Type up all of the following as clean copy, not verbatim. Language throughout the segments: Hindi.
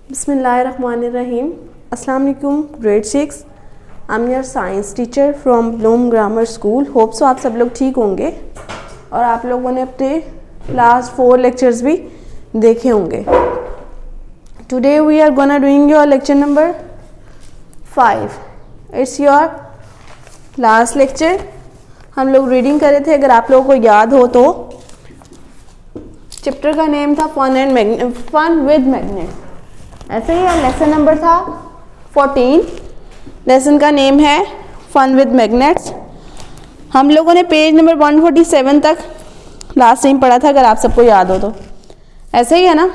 बिस्मिल्लाहिर्रहमानिर्रहीम। अस्सलाम वालेकुम grade 6। I am your science teacher from Bloom grammar school. Hope so आप सब लोग ठीक होंगे और आप लोगों ने अपने लास्ट 4 लेक्चर्स भी देखे होंगे। Today we are gonna doing your lecture number 5। It's your last lecture. हम लोग रीडिंग कर रहे थे, अगर आप लोगों को याद हो तो चैप्टर का नेम था फन विद मैग्नेट। ऐसे ही लेसन नंबर था 14। लेसन का नेम है फन विद मैग्नेट्स। हम लोगों ने पेज नंबर 147 तक लास्ट टाइम पढ़ा था, अगर आप सबको याद हो तो। ऐसे ही है ना।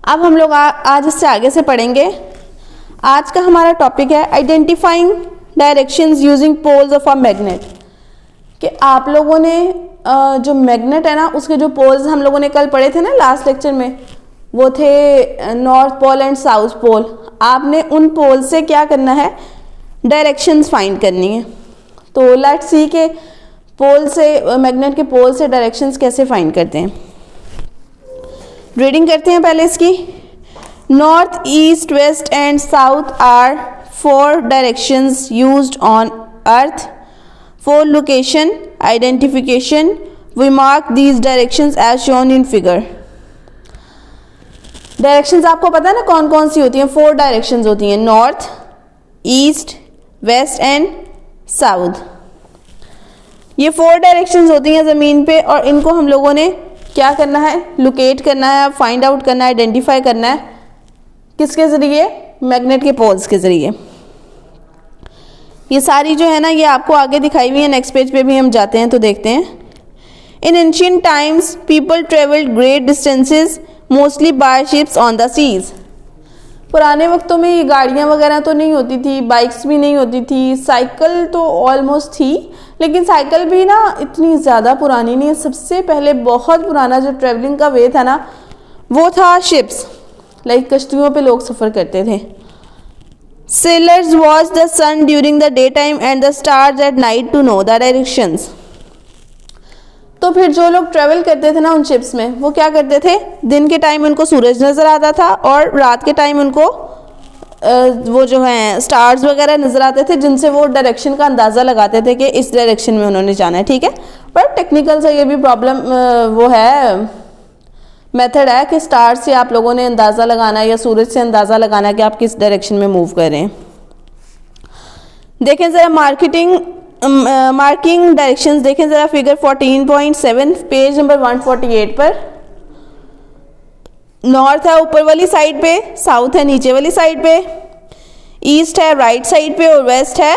अब हम लोग आज इससे आगे से पढ़ेंगे। आज का हमारा टॉपिक है identifying directions using poles of a magnet. कि आप लोगों ने जो मैग्नेट है ना, उसके जो पोल्स हम लोगों ने कल पढ़े थे ना लास्ट लेक्चर में, वो थे north pole and south pole. आपने उन पोल से क्या करना है, डायरेक्शंस फाइंड करनी है। तो लेट्स सी के पोल से, मैग्नेट के पोल से डायरेक्शंस कैसे फाइंड करते हैं। रीडिंग करते हैं पहले इसकी। North, east, west and south are 4 directions used on earth for location identification. We mark these directions as shown in figure. Directions आपको पता है ना कौन कौन सी होती हैं। 4 डायरेक्शंस होती हैं, north, east, west and south. ये 4 डायरेक्शंस होती हैं ज़मीन पे, और इनको हम लोगों ने क्या करना है, लोकेट करना है, फाइंड आउट करना है, आइडेंटिफाई करना है। किसके ज़रिए? मैग्नेट के पोल्स के ज़रिए। ये सारी जो है ना, ये आपको आगे दिखाई हुई है। नेक्स्ट पेज पे भी हम जाते हैं तो देखते हैं। In ancient times people travelled great distances mostly by ships on the seas. पुराने वक्तों में ये गाड़ियाँ वगैरह तो नहीं होती थी, बाइक्स भी नहीं होती थी, साइकिल तो ऑलमोस्ट थी, लेकिन साइकिल भी ना इतनी ज़्यादा पुरानी नहीं है। सबसे पहले बहुत पुराना जो ट्रेवलिंग का वे था ना, वो था शिप्स, लाइक कश्तियों पे लोग सफ़र करते थे। Sailors watch the sun during the day time and the stars at night to know the directions. तो फिर जो लोग ट्रेवल करते थे ना उन शिप्स में, वो क्या करते थे, दिन के टाइम उनको सूरज नज़र आता था और रात के टाइम उनको वो जो है स्टार्स वगैरह नज़र आते थे, जिनसे वो डायरेक्शन का अंदाज़ा लगाते थे कि इस डायरेक्शन में उन्होंने जाना है। ठीक है, पर टेक्निकल से ये भी प्रॉब्लम वो है, मेथड है कि स्टार से आप लोगों ने अंदाज़ा लगाना है या सूरज से अंदाज़ा लगाना है कि आप किस डायरेक्शन में मूव कर रहे हैं। देखें ज़रा मार्किंग डायरेक्शंस देखें ज़रा फिगर 14.7 पेज नंबर 148 पर। नॉर्थ है ऊपर वाली साइड पे, साउथ है नीचे वाली साइड पे, ईस्ट है राइट साइड पे और वेस्ट है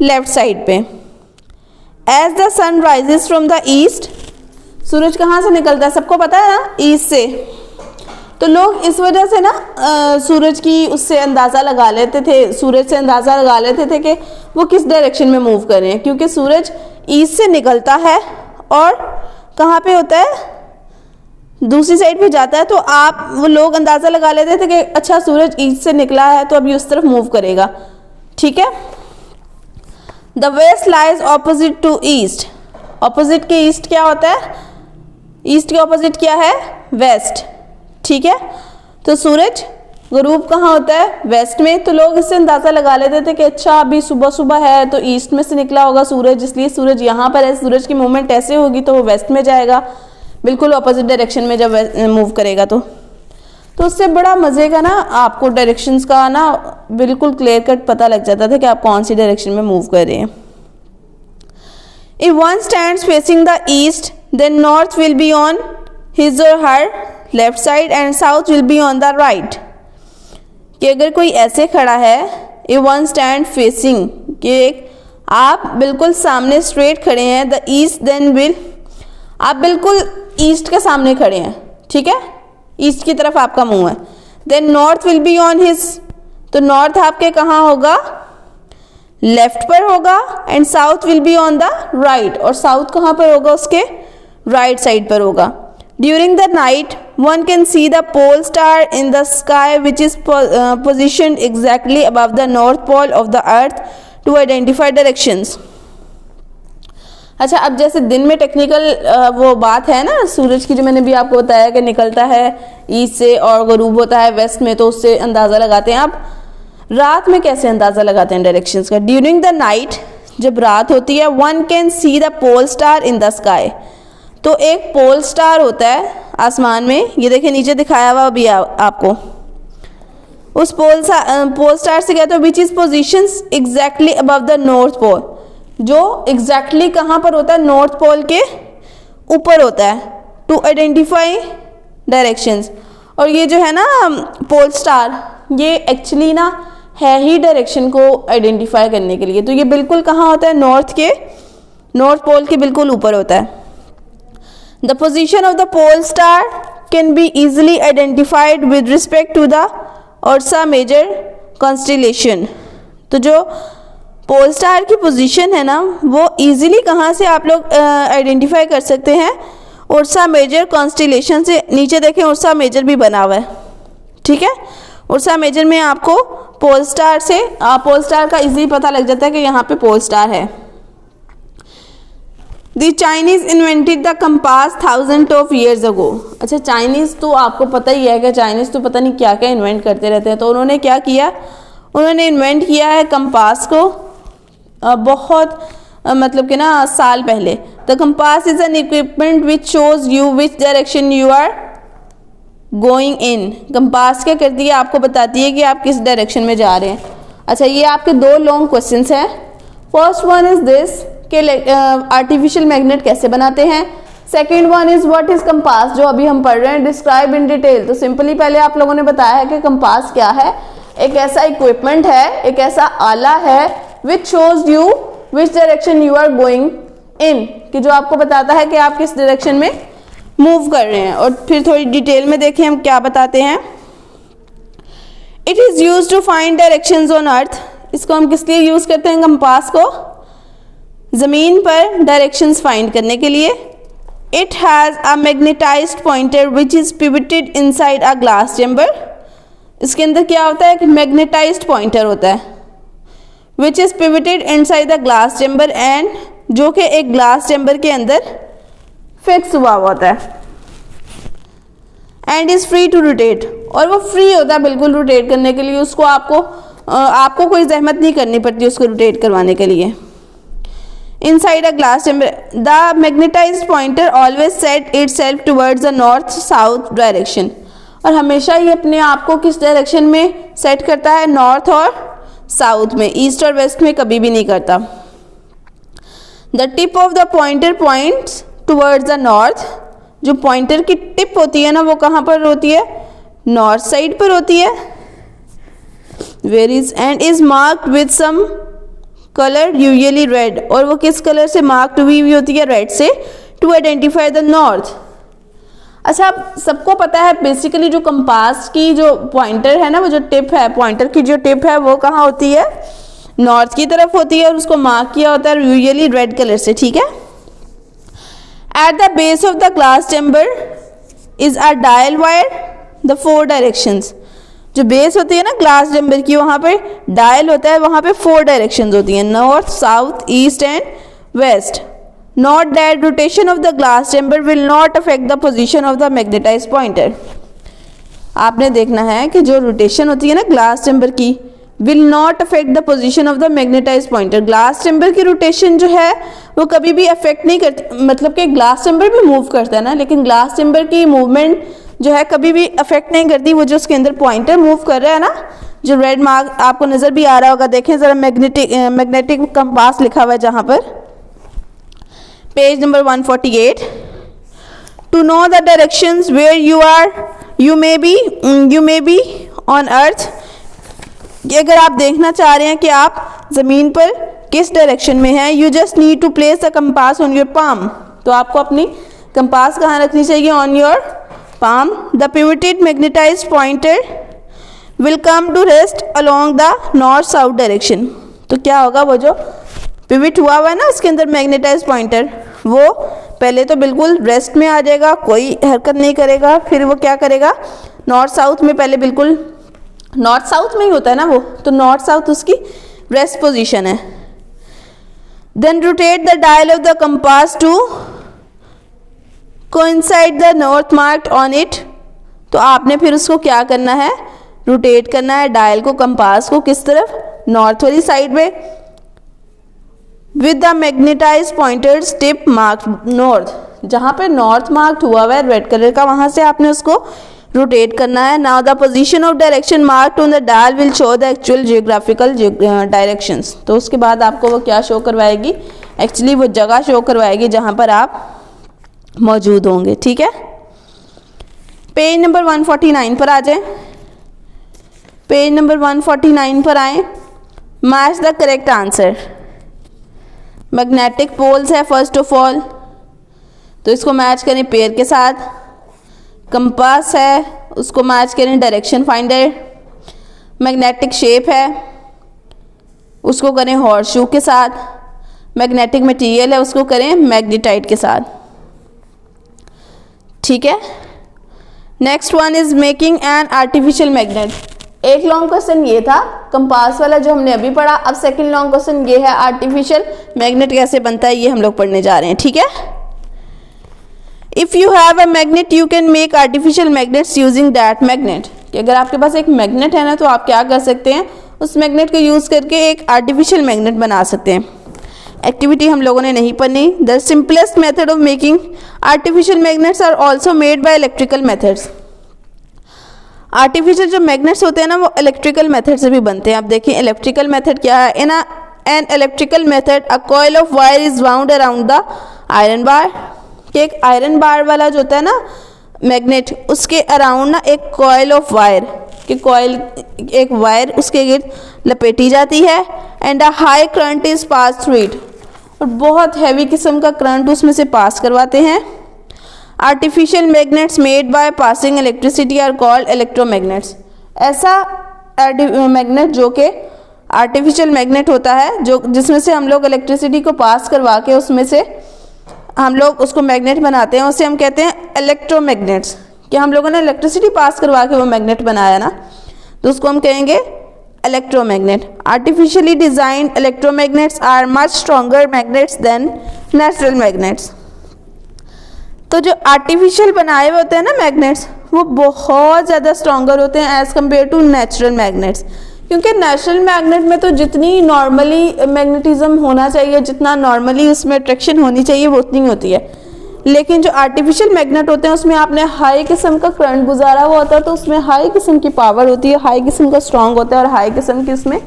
लेफ्ट साइड पे। As the sun rises from the east, सूरज कहाँ से निकलता है सबको पता है ना, ईस्ट से। तो लोग इस वजह से ना सूरज की उससे अंदाज़ा लगा लेते थे, सूरज से अंदाज़ा लगा लेते थे कि वो किस डायरेक्शन में मूव कर रहे हैं, क्योंकि सूरज ईस्ट से निकलता है और कहाँ पे होता है, दूसरी साइड पे जाता है। तो आप वो लोग अंदाज़ा लगा लेते थे कि अच्छा सूरज ईस्ट से निकला है तो अभी उस तरफ मूव करेगा। ठीक है। The west lies opposite to east. Opposite के ईस्ट क्या होता है, ईस्ट के ऑपोजिट क्या है, वेस्ट। ठीक है, तो सूरज गुरूब कहाँ होता है, वेस्ट में। तो लोग इससे अंदाज़ा लगा लेते थे कि अच्छा अभी सुबह सुबह है तो ईस्ट में से निकला होगा सूरज, इसलिए सूरज यहाँ पर है, सूरज की मूवमेंट ऐसे होगी तो वो वेस्ट में जाएगा, बिल्कुल अपोजिट डायरेक्शन में जब मूव करेगा। तो उससे बड़ा मज़े का ना आपको डायरेक्शंस का ना बिल्कुल क्लियर कट पता लग जाता था कि आप कौन सी डायरेक्शन में मूव कर रहे हैं। If one stands facing the east then north will be on his or her left side and south will be on the right. कि अगर कोई ऐसे खड़ा है, इफ वन स्टैंड फेसिंग, कि आप बिल्कुल सामने स्ट्रेट खड़े हैं, द ईस्ट देन विल, आप बिल्कुल ईस्ट के सामने खड़े हैं। ठीक है, ईस्ट की तरफ आपका मुंह है। Then north will be on his, तो नॉर्थ आपके कहाँ होगा, लेफ्ट पर होगा, and south will be on the right, और साउथ कहाँ पर होगा, उसके राइट साइड पर होगा। During the night one can see the pole star in the sky which is positioned exactly above the north pole of the earth to identify directions। अच्छा, अब जैसे दिन में टेक्निकल वो बात है ना, सूरज की जो मैंने भी आपको बताया कि निकलता है ईस्ट से और गरूब होता है वेस्ट में, तो उससे अंदाज़ा लगाते हैं। अब रात में कैसे अंदाज़ा लगाते हैं डायरेक्शंस का? ड्यूरिंग द नाइट, जब रात होती है, one can see the pole star in the sky. तो एक पोल स्टार होता है आसमान में, ये देखिए नीचे दिखाया हुआ अभी आपको। उस पोल स्टार से कहते हैं which is positions exactly above the north pole, जो एग्जैक्टली कहाँ पर होता है? नॉर्थ पोल के ऊपर होता है। टू आइडेंटिफाई डायरेक्शंस, और ये जो है ना पोल स्टार, ये एक्चुअली ना है ही डायरेक्शन को आइडेंटिफाई करने के लिए। तो ये बिल्कुल कहाँ होता है? नॉर्थ पोल के बिल्कुल ऊपर होता है। The position of the pole star can be easily identified with respect to the Ursa Major constellation. तो जो पोल स्टार की पोजीशन है ना, वो इजीली कहाँ से आप लोग आइडेंटिफाई कर सकते हैं? उर्सा मेजर कॉन्स्टेलेशन से। नीचे देखें उर्सा मेजर भी बना हुआ है, ठीक है। उर्सा मेजर में आपको पोल स्टार का इजीली पता लग जाता है कि यहाँ पे पोल स्टार है। The Chinese invented the compass 1000 of years ago. अच्छा, चाइनीज़ तो आपको पता ही है कि चाइनीज़ तो पता नहीं क्या क्या इन्वेंट करते रहते हैं। तो उन्होंने क्या किया? उन्होंने इन्वेंट किया है कंपास को बहुत मतलब कि ना साल पहले। The compass is an equipment which shows you which direction you are going in. Compass क्या करती है? आपको बताती है कि आप किस डायरेक्शन में जा रहे हैं। अच्छा, ये आपके दो लॉन्ग क्वेश्चंस हैं। फर्स्ट वन इज दिस कि आर्टिफिशियल मैग्नेट कैसे बनाते हैं। Second one is what is compass, जो अभी हम पढ़ रहे हैं, डिस्क्राइब इन डिटेल। तो सिंपली पहले आप लोगों ने बताया है कि कंपास क्या है। एक ऐसा इक्विपमेंट है, एक ऐसा आला है which shows you which direction you are going in, कि जो आपको बताता है कि आप किस डायरेक्शन में मूव कर रहे हैं। और फिर थोड़ी डिटेल में देखें हम क्या बताते हैं। It is use to find directions on earth. इसको हम किस लिए यूज़ करते हैं? कंपास को ज़मीन पर डायरेक्शंस फाइंड करने के लिए। It has a magnetised pointer which is pivoted inside a glass chamber. इसके अंदर क्या होता है? एक मैग्नेटाइज्ड पॉइंटर होता है which is pivoted inside the glass chamber, and जो कि एक ग्लास चैम्बर के अंदर फिक्स हुआ होता है। End is free to rotate, और वो फ्री होता है बिल्कुल रोटेट करने के लिए। उसको आपको कोई जहमत नहीं करनी पड़ती उसको रोटेट करवाने के लिए। Inside a glass chamber the magnetised pointer always set itself towards the north south direction. और हमेशा ये अपने आप को किस डायरेक्शन में सेट करता है? नॉर्थ और साउथ में, ईस्ट और वेस्ट में कभी भी नहीं करता। The tip of the pointer points towards the north. जो पॉइंटर की टिप होती है ना, वो कहाँ पर होती है? नॉर्थ साइड पर होती है। Where is end is marked with some colour usually red, और वो किस कलर से मार्क्ड हुई होती है? रेड से, टू आइडेंटिफाई द नॉर्थ। अच्छा, अब सबको पता है बेसिकली जो कंपास की जो पॉइंटर है ना, वो जो टिप है, पॉइंटर की जो टिप है वो कहाँ होती है? नॉर्थ की तरफ होती है, और उसको मार्क किया होता है यूजुअली रेड कलर से, ठीक है। At the base of the glass chamber is a dial wire the 4 directions. जो बेस होती है ना ग्लास चैम्बर की, वहाँ पे डायल होता है, वहाँ पे 4 डायरेक्शंस होती हैं, north south east and west. Note that rotation of the glass chamber will not affect the position of the magnetized pointer. आपने देखना है कि जो रोटेशन होती है ना ग्लास चैम्बर की, will not affect the position of the magnetized pointer. Glass chamber की रोटेशन जो है वो कभी भी अफेक्ट नहीं करती, मतलब कि ग्लास चैम्बर भी मूव करता है ना, लेकिन ग्लास चैम्बर की मूवमेंट जो है कभी भी अफेक्ट नहीं करती। वो जो उसके अंदर पॉइंटर मूव कर रहा है ना, जो रेड मार्क आपको नज़र भी आ रहा होगा, देखें ज़रा, मैग्नेटिक कंपास लिखा हुआ है जहाँ पर, page number 148। To know the directions where you may be on earth. कि अगर आप देखना चाह रहे हैं कि आप ज़मीन पर किस डायरेक्शन में हैं, you just need to place the compass on your palm. तो आपको अपनी कंपास कहाँ रखनी चाहिए? On your palm. The pivoted magnetised pointer will come to rest along the north south direction. तो क्या होगा? वो जो पिवट हुआ है ना उसके अंदर मैग्नेटाइज्ड पॉइंटर, वो पहले तो बिल्कुल रेस्ट में आ जाएगा, कोई हरकत नहीं करेगा। फिर वो क्या करेगा? नॉर्थ साउथ में, पहले बिल्कुल नॉर्थ साउथ में ही होता है ना वो, तो नॉर्थ साउथ उसकी रेस्ट पोजीशन है। Then rotate the dial of the compass to coincide the north marked on it. तो आपने फिर उसको क्या करना है, रोटेट करना है डायल को, कंपास को किस तरफ, नॉर्थ वाली साइड में, with the magnetise pointers tip marked north, जहाँ पे नॉर्थ मार्क्ड हुआ हुआ है रेड कलर का वहाँ से आपने उसको रोटेट करना है। Now the position of direction marked on the dial will show the actual geographical directions. तो उसके बाद आपको वो क्या शो करवाएगी, एक्चुअली वो जगह शो करवाएगी जहाँ पर आप मौजूद होंगे। ठीक है, पेज नंबर 149 पर आ जाएं। पेज नंबर 149 पर आए, match the correct answer. Magnetic poles है फर्स्ट ऑफ ऑल, तो इसको मैच करें पेयर के साथ। कंपास है, उसको मैच करें डायरेक्शन फाइंडर। मैग्नेटिक शेप है, उसको करें हॉर्स शू के साथ। मैग्नेटिक मटेरियल है, उसको करें मैग्नेटाइट के साथ। ठीक है, next one is making an artificial magnet. एक लॉन्ग क्वेश्चन ये था कंपास वाला जो हमने अभी पढ़ा। अब सेकंड लॉन्ग क्वेश्चन ये है आर्टिफिशियल मैग्नेट कैसे बनता है, ये हम लोग पढ़ने जा रहे हैं। ठीक है, if you have a magnet you can make artificial magnets using that magnet. कि अगर आपके पास एक मैग्नेट है ना, तो आप क्या कर सकते हैं, उस मैग्नेट को यूज करके एक आर्टिफिशियल मैग्नेट बना सकते हैं। एक्टिविटी हम लोगों ने नहीं पढ़ी। The simplest method of making artificial magnets are also made by electrical methods. Artificial जो मैग्नेट्स होते हैं ना, वो इलेक्ट्रिकल मेथड से भी बनते हैं। आप देखिए इलेक्ट्रिकल मेथड क्या है। In an electrical method a coil of wire is wound around the iron bar. कि एक आयरन बार वाला जो होता है ना मैग्नेट, उसके अराउंड ना एक कॉइल ऑफ वायर, कि कॉइल एक वायर उसके गिर्द लपेटी जाती है। And a high current is pass through it, और बहुत हैवी किस्म का करंट उसमें से पास करवाते हैं। Artificial magnets made by passing electricity are called electromagnets. ऐसा मैग्नेट जो कि आर्टिफिशियल मैग्नेट होता है, जो जिसमें से हम लोग इलेक्ट्रिसिटी को पास करवा के उसमें से हम लोग उसको मैग्नेट बनाते हैं, उसे हम कहते हैं इलेक्ट्रोमैग्नेट्स। कि हम लोगों ने इलेक्ट्रिसिटी पास करवा के वो मैग्नेट बनाया ना, तो उसको हम कहेंगे electromagnet. Artificially designed electromagnets are much stronger magnets than natural magnets. तो जो आर्टिफिशियल बनाए हुए होते हैं ना मैग्नेट्स, वो बहुत ज़्यादा स्ट्रॉन्गर होते हैं as compare to natural magnets. क्योंकि नेचुरल मैग्नेट में तो जितनी नॉर्मली मैग्नेटिज्म होना चाहिए, जितना नॉर्मली उसमें अट्रैक्शन होनी चाहिए, वो उतनी होती है। लेकिन जो आर्टिफिशियल मैग्नेट होते हैं उसमें आपने हाई किस्म का करंट गुजारा हुआ होता है, तो उसमें हाई किस्म की पावर होती है, हाई किस्म का स्ट्रॉन्ग होता है, और हाई किस्म की उसमें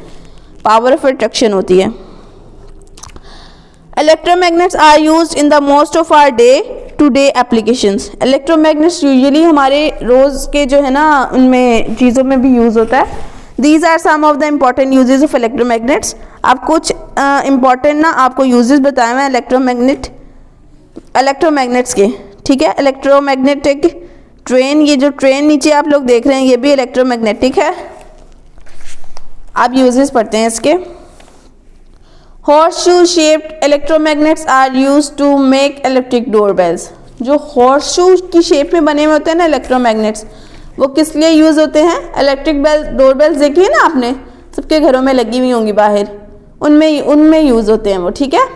पावर ऑफ अट्रैक्शन होती है। Electromagnets are used in the most of our day to day applications. Electromagnets usually हमारे रोज़ के जो है ना उनमें चीज़ों में भी यूज़ होता है। These are some of the important uses of electromagnets. आप कुछ इम्पॉर्टेंट ना आपको यूजेस बताए हुए हैं इलेक्ट्रोमैग्नेट्स के। ठीक है, इलेक्ट्रोमैग्नेटिक ट्रेन, ये जो ट्रेन नीचे आप लोग देख रहे हैं ये भी इलेक्ट्रोमैग्नेटिक है। आप यूजेस पढ़ते हैं इसके। Horseshoe shaped electromagnets are used to make electric doorbells. जो हॉर्सशू की शेप में बने हुए होते हैं ना इलेक्ट्रोमैग्नेट्स, वो किस लिए यूज़ होते हैं, इलेक्ट्रिक डोरबेल्स देखी है ना आपने, सबके घरों में लगी हुई होंगी बाहर, उनमें यूज़ होते हैं वो। ठीक है,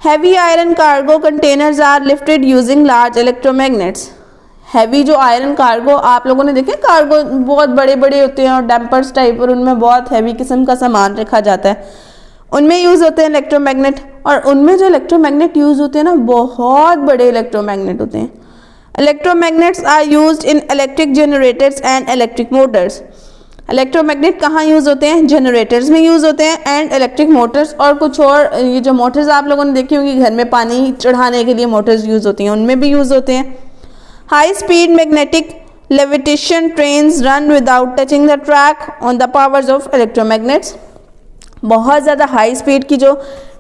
heavy iron cargo containers are lifted using large electromagnets. Heavy जो आयरन कार्गो आप लोगों ने देखे, कार्गो बहुत बड़े बड़े होते हैं और डैम्पर्स टाइप, और उनमें बहुत हैवी किस्म का सामान रखा जाता है, उनमें यूज़ होते हैं इलेक्ट्रोमैग्नेट। और उनमें जो इलेक्ट्रोमैग्नेट यूज़ होते हैं ना, बहुत बड़े इलेक्ट्रोमैग्नेट होते हैं। Electromagnets are used in electric generators and electric motors. Electromagnet कहाँ यूज़ होते हैं, जनरेटर्स में यूज़ होते हैं, एंड इलेक्ट्रिक मोटर्स, और कुछ और ये जो मोटर्स आप लोगों ने देखी होंगी घर में पानी चढ़ाने के लिए मोटर्स यूज़ होती हैं, उनमें भी यूज़ होते हैं। High speed magnetic levitation trains run without touching the track on the powers of electromagnets. बहुत ज़्यादा हाई स्पीड की जो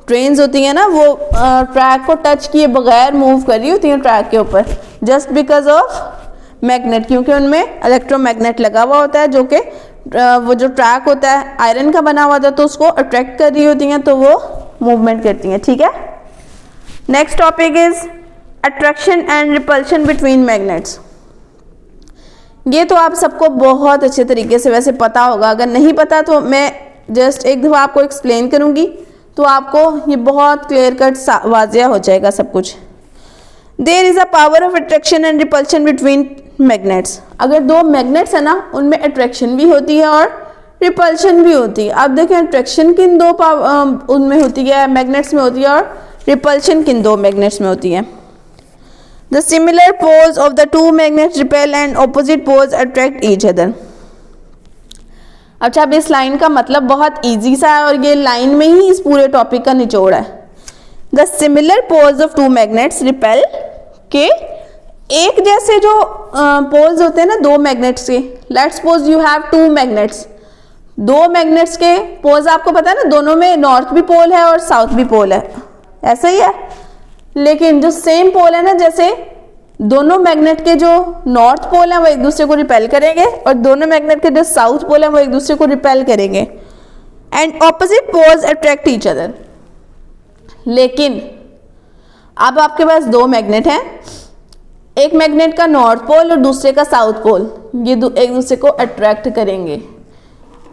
ट्रेन्स होती हैं ना, वो ट्रैक को टच किए बगैर मूव कर रही होती हैं ट्रैक के ऊपर, जस्ट बिकॉज ऑफ मैग्नेट, क्योंकि उनमें इलेक्ट्रोमैग्नेट लगा हुआ होता है, जो कि वो जो ट्रैक होता है आयरन का बना हुआ था, तो उसको अट्रैक्ट कर रही होती हैं, तो वो मूवमेंट करती हैं। ठीक है, next topic is attraction and repulsion between magnets. ये तो आप सबको बहुत अच्छे तरीके से वैसे पता होगा, अगर नहीं पता तो मैं जस्ट एक दफ़ा आपको एक्सप्लेन करूँगी तो आपको ये बहुत क्लियर कट वाजिया हो जाएगा सब कुछ। There is a power of attraction and repulsion between magnets. अगर दो मैग्नेट्स है ना, उनमें अट्रैक्शन भी होती है और रिपल्शन भी होती है। अब देखें अट्रैक्शन किन दो उनमें होती है, मैग्नेट्स में होती है, और रिपल्शन किन दो मैग्नेट्स में होती है। The similar poles of the two magnets repel and opposite poles attract each other. अच्छा, अब इस लाइन का मतलब बहुत इजी सा है और ये लाइन में ही इस पूरे टॉपिक का निचोड़ है। The similar poles of two magnets repel के एक जैसे जो पोल्स होते हैं ना दो मैग्नेट्स के, let's suppose you have two magnets, दो मैग्नेट्स के पोल्स आपको पता है ना, दोनों में नॉर्थ भी पोल है और साउथ भी पोल है, ऐसा ही है। लेकिन जो सेम पोल है ना, जैसे दोनों मैग्नेट के जो नॉर्थ पोल है वो एक दूसरे को रिपेल करेंगे और दोनों मैग्नेट के जो साउथ पोल है वो एक दूसरे को रिपेल करेंगे। And opposite poles attract each other. लेकिन अब आपके पास दो मैग्नेट हैं, एक मैग्नेट का नॉर्थ पोल और दूसरे का साउथ पोल, ये एक दूसरे को अट्रैक्ट करेंगे।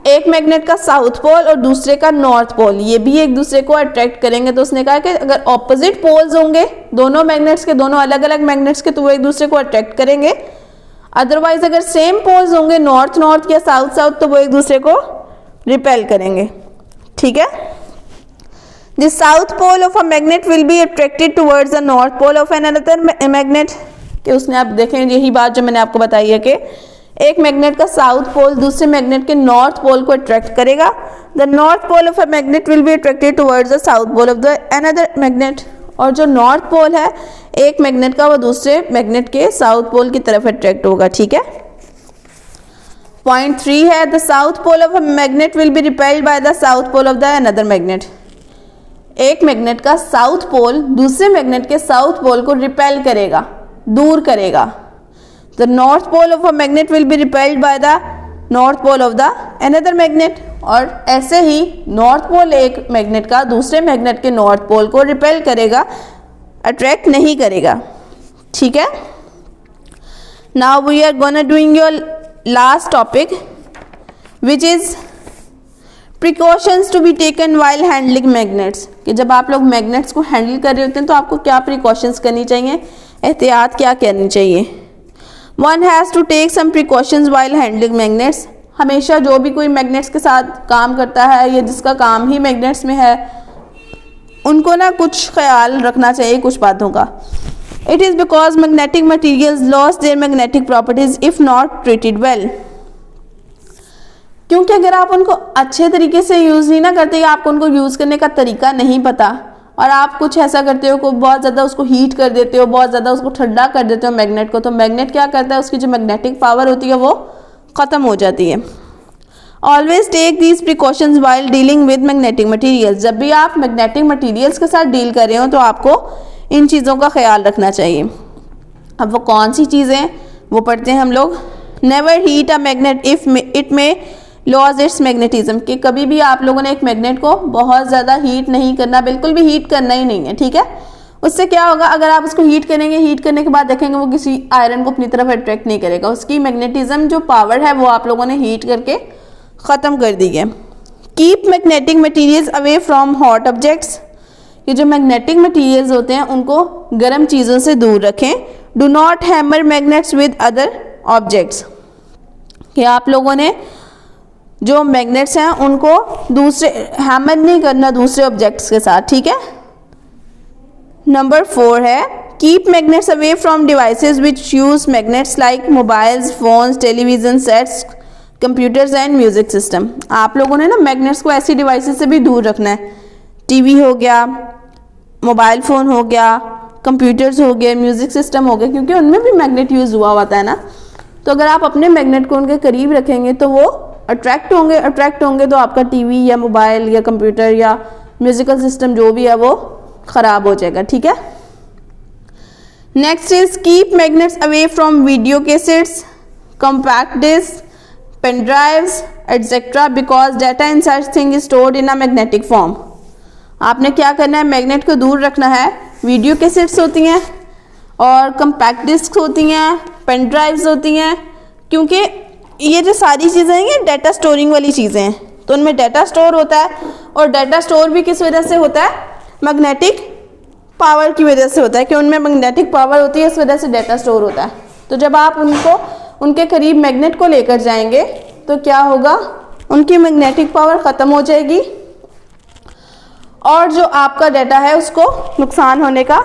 एक मैग्नेट का साउथ पोल और दूसरे का नॉर्थ पोल, ये भी एक दूसरे को अट्रैक्ट करेंगे। तो उसने कहा कि अगर ऑपोजिट पोल्स होंगे दोनों मैग्नेट्स के, दोनों अलग अलग मैग्नेट्स के, तो वो एक दूसरे को अट्रैक्ट करेंगे। अदरवाइज अगर सेम पोल्स होंगे नॉर्थ नॉर्थ या साउथ साउथ, तो वो एक दूसरे को रिपेल करेंगे। ठीक है। The south pole of a magnet will be attracted towards the north pole of an another magnet. कि उसने, आप देखें यही बात जो मैंने आपको बताई है कि एक मैग्नेट का साउथ पोल दूसरे मैग्नेट के नॉर्थ पोल को अट्रैक्ट करेगा। The north pole of a magnet will be attracted towards the south pole of the another magnet. और जो नॉर्थ पोल है एक मैग्नेट का, वो दूसरे मैग्नेट के साउथ पोल की तरफ अट्रैक्ट होगा। ठीक है। पॉइंट 3 है, the south pole of a magnet will be repelled by the south pole of the another magnet. एक मैग्नेट का साउथ पोल दूसरे मैग्नेट के साउथ पोल को रिपेल करेगा, दूर करेगा। The north pole of a magnet will be repelled by the north pole of the another magnet। और ऐसे ही नॉर्थ पोल एक मैग्नेट का दूसरे मैग्नेट के नॉर्थ पोल को रिपेल करेगा, अट्रैक्ट नहीं करेगा। ठीक है। Now we are gonna doing your last topic which is precautions to be taken while handling magnets. कि जब आप लोग मैग्नेट्स को हैंडल कर रहे होते हैं तो आपको क्या प्रिकॉशंस करनी चाहिए, एहतियात क्या करनी चाहिए। One has to take some precautions while handling magnets. हमेशा जो भी कोई मैग्नेट्स के साथ काम करता है या जिसका काम ही मैग्नेट्स में है, उनको ना कुछ ख्याल रखना चाहिए कुछ बातों का। It is because magnetic materials loss their magnetic properties if not treated well. क्योंकि अगर आप उनको अच्छे तरीके से यूज़ नहीं ना करते या आपको उनको यूज़ करने का तरीका नहीं पता और आप कुछ ऐसा करते हो को बहुत ज़्यादा उसको हीट कर देते हो, बहुत ज़्यादा उसको ठंडा कर देते हो मैग्नेट को, तो मैग्नेट क्या करता है, उसकी जो मैग्नेटिक पावर होती है वो ख़त्म हो जाती है। Always take these precautions while dealing with magnetic materials. जब भी आप मैग्नेटिक मटीरियल्स के साथ डील कर रहे हो तो आपको इन चीज़ों का ख्याल रखना चाहिए। अब वो कौन सी चीज़ें, वो पढ़ते हैं हम लोग। Never heat a magnet if it may lose its magnetism. कि कभी भी आप लोगों ने एक मैग्नेट को बहुत ज़्यादा हीट नहीं करना, बिल्कुल भी हीट करना ही नहीं है। ठीक है। उससे क्या होगा, अगर आप उसको हीट करेंगे, हीट करने के बाद देखेंगे वो किसी आयरन को अपनी तरफ अट्रैक्ट नहीं करेगा। उसकी मैग्नेटिज्म जो पावर है वो आप लोगों ने हीट करके ख़त्म कर दी है। Keep magnetic materials away from hot objects. ये जो मैग्नेटिक मटीरियल्स होते हैं उनको गर्म चीज़ों से दूर रखें। Do not hammer magnets with other objects. कि आप लोगों ने जो मैग्नेट्स हैं उनको दूसरे हैमर नहीं करना दूसरे ऑब्जेक्ट्स के साथ। ठीक है। नंबर 4 है, keep magnets away from devices which use magnets like mobiles, phones, television sets, computers and music system. आप लोगों ने ना मैग्नेट्स को ऐसी डिवाइसेस से भी दूर रखना है। टीवी हो गया, मोबाइल फ़ोन हो गया, कंप्यूटर्स हो गए, म्यूज़िक सिस्टम हो गया, क्योंकि उनमें भी मैग्नेट यूज़ हुआ होता है ना। तो अगर आप अपने मैग्नेट को उनके करीब रखेंगे तो वो अट्रैक्ट होंगे तो आपका टीवी या मोबाइल या कंप्यूटर या म्यूजिकल सिस्टम जो भी है वो ख़राब हो जाएगा। ठीक है। Next is keep magnets away from video cassettes, compact disc, pen drives etcetera because data in such thing is stored in a magnetic form. आपने क्या करना है, मैग्नेट को दूर रखना है। वीडियो कैसेट्स होती हैं और कॉम्पैक्ट डिस्क होती हैं, पेन ड्राइव्स होती हैं, क्योंकि ये जो सारी चीज़ें हैं ये डाटा स्टोरिंग वाली चीज़ें हैं, तो उनमें डाटा स्टोर होता है और डाटा स्टोर भी किस वजह से होता है, मैग्नेटिक पावर की वजह से होता है कि उनमें मैग्नेटिक पावर होती है, इस वजह से डाटा स्टोर होता है। तो जब आप उनको उनके करीब मैग्नेट को लेकर जाएंगे तो क्या होगा, उनकी मैग्नेटिक पावर ख़त्म हो जाएगी और जो आपका डाटा है उसको नुकसान होने का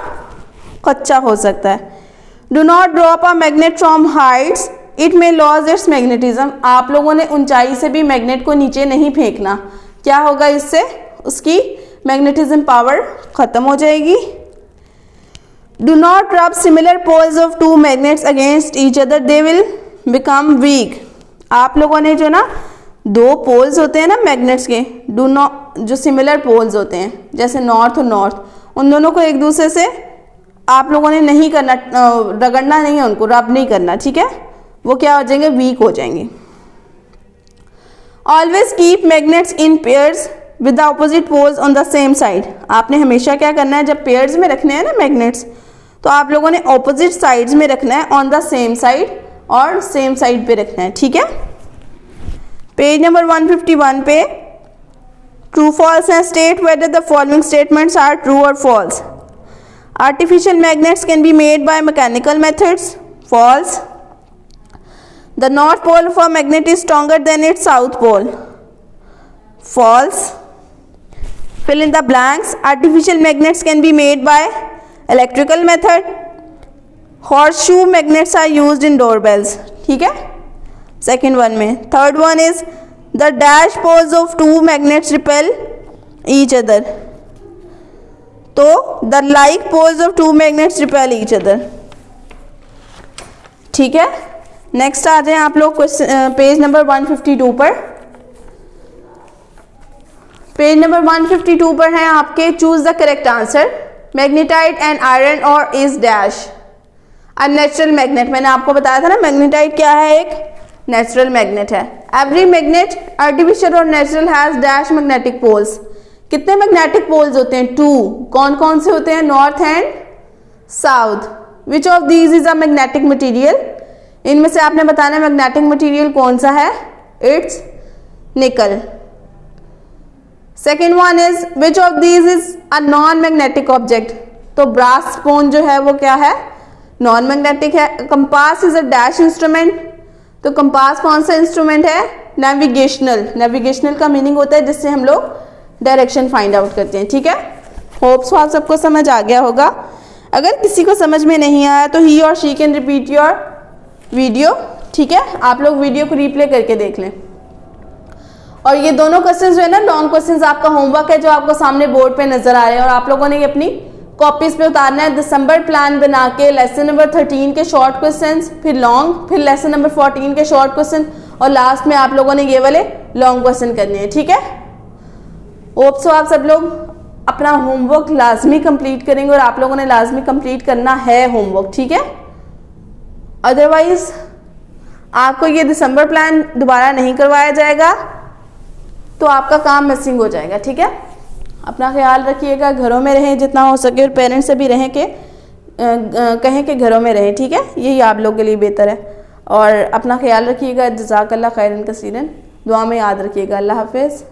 खदशा हो सकता है। Do not drop a magnet from Heights, it may loss it's magnetism. आप लोगों ने ऊंचाई से भी मैग्नेट को नीचे नहीं फेंकना, क्या होगा इससे, उसकी मैग्नेटिज्म पावर ख़त्म हो जाएगी। Do not rub similar poles of two magnets against each other, they will become weak. आप लोगों ने जो ना दो पोल्स होते हैं ना मैग्नेट्स के, डू नॉट, जो सिमिलर पोल्स होते हैं जैसे नॉर्थ और नॉर्थ, उन दोनों को एक दूसरे से आप लोगों ने नहीं करना, रगड़ना नहीं है, उनको रब नहीं करना, ठीक है, वो क्या हो जाएंगे, वीक हो जाएंगे। Always keep magnets in pairs with the opposite poles on the same side. आपने हमेशा क्या करना है, जब पेयर्स में रखने हैं ना मैग्नेट्स, तो आप लोगों ने ऑपोजिट साइड्स में रखना है, ऑन द सेम साइड, और सेम साइड पे रखना है, ठीक है। पेज नंबर 151 पे ट्रू फॉल्स है, state whether the following statements are true or false. Artificial magnets can be made by mechanical methods, false. The north pole of a magnet is stronger than its south pole, false. Fill in the blanks, artificial magnets can be made by electrical method, horseshoe magnets are used in doorbells, ठीक है, सेकेंड वन में। Third one is the dash poles of two magnets repel each other, तो the like poles of two magnets repel each other, ठीक है। नेक्स्ट आ जाए आप लोग पेज नंबर 152 पर। पेज नंबर 152 पर है आपके, choose the correct answer. Magnetite and iron or is dash a natural magnet. मैंने आपको बताया था ना मैग्नेटाइट क्या है, एक नेचुरल मैग्नेट है। Every magnet artificial or natural has dash magnetic poles. कितने मैग्नेटिक पोल्स होते हैं, 2। कौन कौन से होते हैं, north and south. Which of these is a magnetic material, इनमें से आपने बताना है मैग्नेटिक मटीरियल कौन सा है, इट्स निकल। Second one is which of these is a non magnetic object, तो ब्रास स्पून जो है वो क्या है, नॉन मैग्नेटिक है। Compass is a dash instrument, तो कंपास कौन सा इंस्ट्रूमेंट है, नेविगेशनल। नेविगेशनल का मीनिंग होता है जिससे हम लोग डायरेक्शन फाइंड आउट करते हैं, ठीक है। होप सो आप सबको समझ आ गया होगा। अगर किसी को समझ में नहीं आया तो ही और she can repeat your video, ठीक है, आप लोग वीडियो को रिप्ले करके देख लें। और ये दोनों क्वेश्चंस जो है ना, लॉन्ग क्वेश्चंस आपका होमवर्क है जो आपको सामने बोर्ड पे नजर आ रहे हैं, और आप लोगों ने ये अपनी कॉपीज पे उतारना है। दिसंबर प्लान बना के लेसन नंबर 13 के शॉर्ट क्वेश्चंस, फिर लॉन्ग, फिर लेसन नंबर 14 के शॉर्ट क्वेश्चन, और लास्ट में आप लोगों ने ये वाले लॉन्ग क्वेश्चन करने हैं, ठीक है। होप सो आप सब लोग अपना होमवर्क लाजमी कंप्लीट करेंगे, और आप लोगों ने लाजमी कंप्लीट करना है होमवर्क, ठीक है। अदरवाइज आपको ये दिसंबर प्लान दोबारा नहीं करवाया जाएगा तो आपका काम मिसिंग हो जाएगा, ठीक है। अपना ख्याल रखिएगा, घरों में रहें जितना हो सके, और पेरेंट्स से भी रहें कि कहें कि घरों में रहें, ठीक है, यही आप लोगों के लिए बेहतर है। और अपना ख्याल रखिएगा। जज़ाकल्लाह खैरन कसीरन, दुआ में याद रखिएगा। अल्लाह हाफिज़।